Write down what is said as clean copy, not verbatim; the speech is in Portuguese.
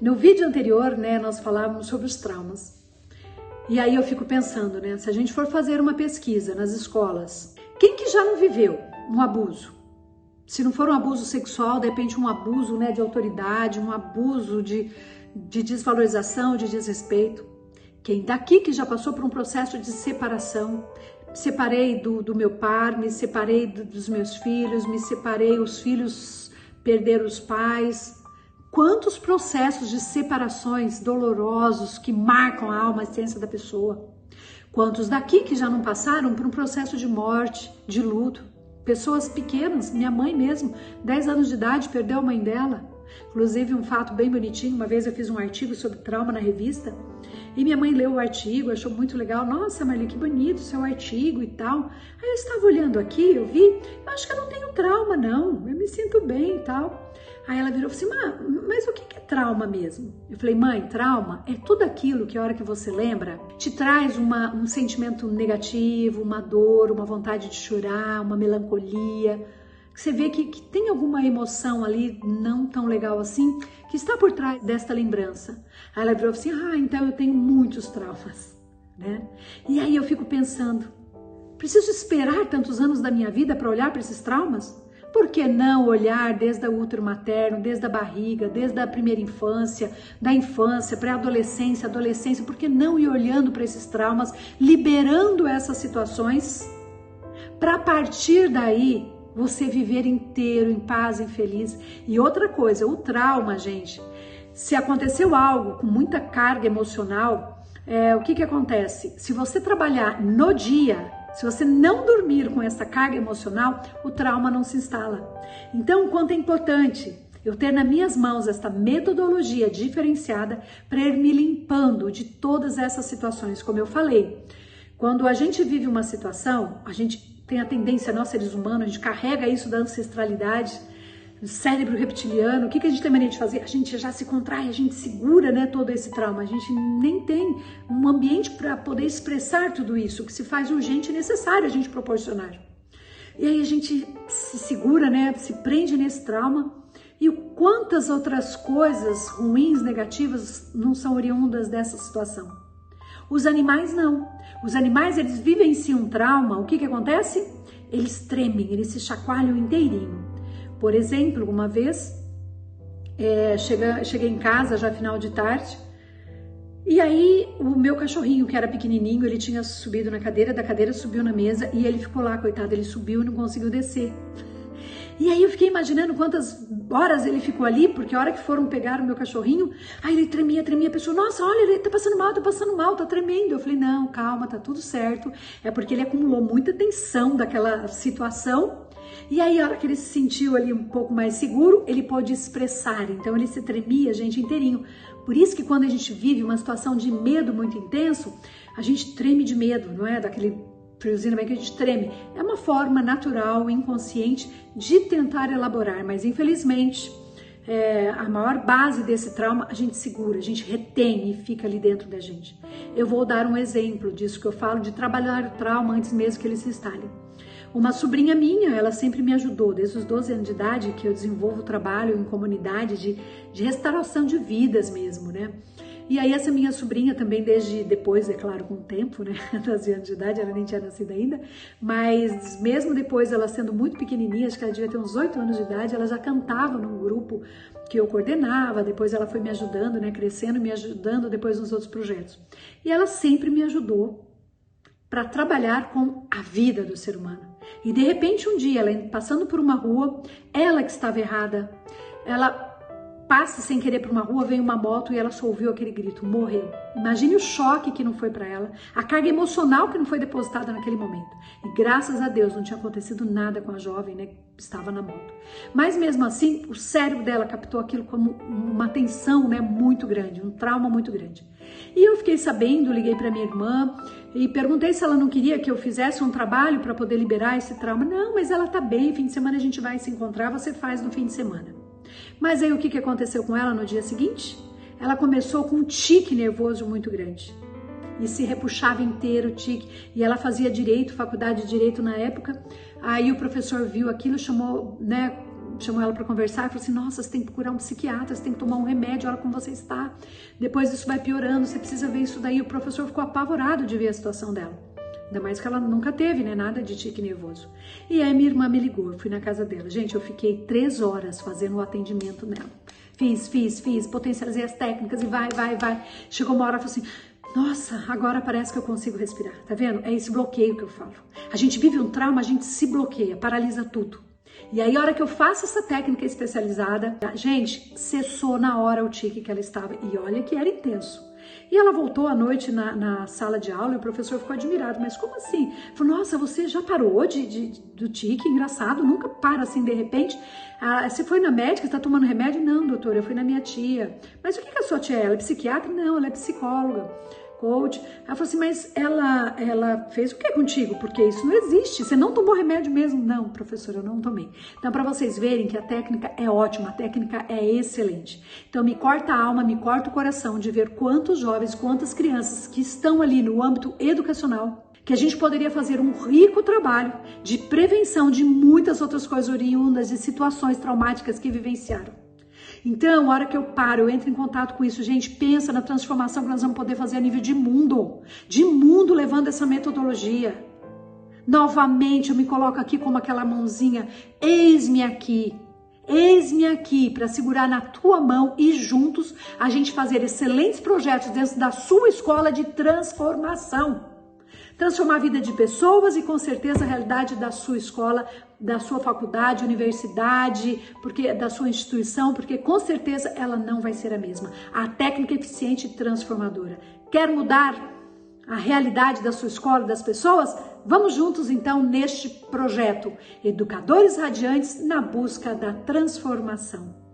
No vídeo anterior, né, nós falávamos sobre os traumas. E aí eu fico pensando, né, se a gente for fazer uma pesquisa nas escolas, quem que já não viveu um abuso? Se não for um abuso sexual, de repente um abuso, né, de autoridade, um abuso de desvalorização, de desrespeito. Quem daqui que já passou por um processo de separação? Me separei do meu par, me separei dos meus filhos, me separei, os filhos perderam os pais. Quantos processos de separações dolorosos que marcam a alma, a essência da pessoa? Quantos daqui que já não passaram por um processo de morte, de luto? Pessoas pequenas, minha mãe mesmo, 10 anos de idade, perdeu a mãe dela. Inclusive um fato bem bonitinho, uma vez eu fiz um artigo sobre trauma na revista e minha mãe leu o artigo, achou muito legal. Nossa, Marli, que bonito seu artigo e tal. Aí eu estava olhando aqui, eu vi, eu acho que eu não tenho trauma não, eu me sinto bem e tal. Aí ela virou e falou assim, mas o que é trauma mesmo? Eu falei, mãe, trauma é tudo aquilo que a hora que você lembra, te traz um sentimento negativo, uma dor, uma vontade de chorar, uma melancolia. Você vê que tem alguma emoção ali não tão legal assim, que está por trás desta lembrança. Aí ela virou assim, então eu tenho muitos traumas, né? E aí eu fico pensando, preciso esperar tantos anos da minha vida para olhar para esses traumas? Por que não olhar desde o útero materno, desde a barriga, desde a primeira infância, da infância, pré-adolescência, adolescência? Por que não ir olhando para esses traumas, liberando essas situações, para a partir daí você viver inteiro, em paz, infeliz? E outra coisa, o trauma, gente, se aconteceu algo com muita carga emocional, o que acontece? Se você trabalhar no dia, se você não dormir com essa carga emocional, o trauma não se instala. Então, quanto é importante eu ter nas minhas mãos esta metodologia diferenciada para ir me limpando de todas essas situações, como eu falei. Quando a gente vive uma situação, a gente tem a tendência, nós seres humanos, a gente carrega isso da ancestralidade, do cérebro reptiliano. O que a gente tem mania de fazer? A gente já se contrai, a gente segura, né, todo esse trauma. A gente nem tem um ambiente para poder expressar tudo isso. O que se faz urgente e necessário a gente proporcionar. E aí a gente se segura, né, se prende nesse trauma. E quantas outras coisas ruins, negativas, não são oriundas dessa situação? Os animais não. Os animais, eles vivenciam um trauma. O que acontece? Eles tremem, eles se chacoalham inteirinho. Por exemplo, uma vez, cheguei em casa já final de tarde, e aí o meu cachorrinho, que era pequenininho, ele tinha subido na cadeira, da cadeira subiu na mesa e ele ficou lá, coitado, ele subiu e não conseguiu descer. E aí eu fiquei imaginando quantas horas ele ficou ali, porque a hora que foram pegar o meu cachorrinho, aí ele tremia, a pessoa, nossa, olha, ele tá passando mal, tá tremendo. Eu falei, não, calma, tá tudo certo. É porque ele acumulou muita tensão daquela situação. E aí, a hora que ele se sentiu ali um pouco mais seguro, ele pôde expressar. Então, ele se tremia, gente, inteirinho. Por isso que quando a gente vive uma situação de medo muito intenso, a gente treme de medo, não é? Daquele friozinho bem que a gente treme. É uma forma natural, inconsciente, de tentar elaborar. Mas, infelizmente, a maior base desse trauma, a gente segura, a gente retém e fica ali dentro da gente. Eu vou dar um exemplo disso que eu falo, de trabalhar o trauma antes mesmo que ele se instale. Uma sobrinha minha, ela sempre me ajudou, desde os 12 anos de idade, que eu desenvolvo trabalho em comunidade de restauração de vidas mesmo, né? E aí essa minha sobrinha também, desde depois, é claro, com o tempo, né? 12 anos de idade, ela nem tinha nascido ainda, mas mesmo depois, ela sendo muito pequenininha, acho que ela devia ter uns 8 anos de idade, ela já cantava num grupo que eu coordenava, depois ela foi me ajudando, né? Crescendo, me ajudando depois nos outros projetos. E ela sempre me ajudou para trabalhar com a vida do ser humano. E de repente um dia, ela passando por uma rua, ela que estava errada, ela passa sem querer por uma rua, vem uma moto e ela só ouviu aquele grito, morreu. Imagine o choque que não foi para ela, a carga emocional que não foi depositada naquele momento. E graças a Deus não tinha acontecido nada com a jovem, né, que estava na moto. Mas mesmo assim, o cérebro dela captou aquilo como uma tensão, né, muito grande, um trauma muito grande. E eu fiquei sabendo, liguei para minha irmã e perguntei se ela não queria que eu fizesse um trabalho para poder liberar esse trauma. Não, mas ela tá bem, fim de semana a gente vai se encontrar, você faz no fim de semana. Mas aí o que aconteceu com ela no dia seguinte? Ela começou com um tique nervoso muito grande e se repuxava inteiro o tique, e ela fazia direito, faculdade de direito na época. Aí o professor viu aquilo, chamou, né, chamou ela para conversar e falou assim, nossa, você tem que procurar um psiquiatra, você tem que tomar um remédio, olha como você está. Depois isso vai piorando, você precisa ver isso daí. O professor ficou apavorado de ver a situação dela. Ainda mais que ela nunca teve, né, nada de tique nervoso. E aí minha irmã me ligou, eu fui na casa dela. Gente, eu fiquei 3 horas fazendo o atendimento nela. Fiz, potencializei as técnicas e vai. Chegou uma hora e falou assim, nossa, agora parece que eu consigo respirar, tá vendo? É esse bloqueio que eu falo. A gente vive um trauma, a gente se bloqueia, paralisa tudo. E aí a hora que eu faço essa técnica especializada, gente, cessou na hora o tique que ela estava. E olha que era intenso. E ela voltou à noite na sala de aula e o professor ficou admirado. Mas como assim? Falou, nossa, você já parou do tique? Engraçado, nunca para assim de repente. Ah, você foi na médica, está tomando remédio? Não, doutora, eu fui na minha tia. Mas o que a sua tia é? Ela é psiquiatra? Não, ela é psicóloga, coach. Ela falou assim, mas ela fez o que contigo? Porque isso não existe. Você não tomou remédio mesmo? Não, professora, eu não tomei. Então, para vocês verem que a técnica é ótima, a técnica é excelente. Então, me corta a alma, me corta o coração de ver quantos jovens, quantas crianças que estão ali no âmbito educacional, que a gente poderia fazer um rico trabalho de prevenção de muitas outras coisas oriundas de situações traumáticas que vivenciaram. Então, a hora que eu paro, eu entro em contato com isso, gente, pensa na transformação que nós vamos poder fazer a nível de mundo levando essa metodologia. Novamente, eu me coloco aqui como aquela mãozinha, eis-me aqui para segurar na tua mão e juntos a gente fazer excelentes projetos dentro da sua escola de transformação. Transformar a vida de pessoas e com certeza a realidade da sua escola, da sua faculdade, universidade, porque da sua instituição, porque com certeza ela não vai ser a mesma. A técnica eficiente e transformadora. Quer mudar a realidade da sua escola, das pessoas? Vamos juntos então neste projeto Educadores Radiantes na busca da transformação.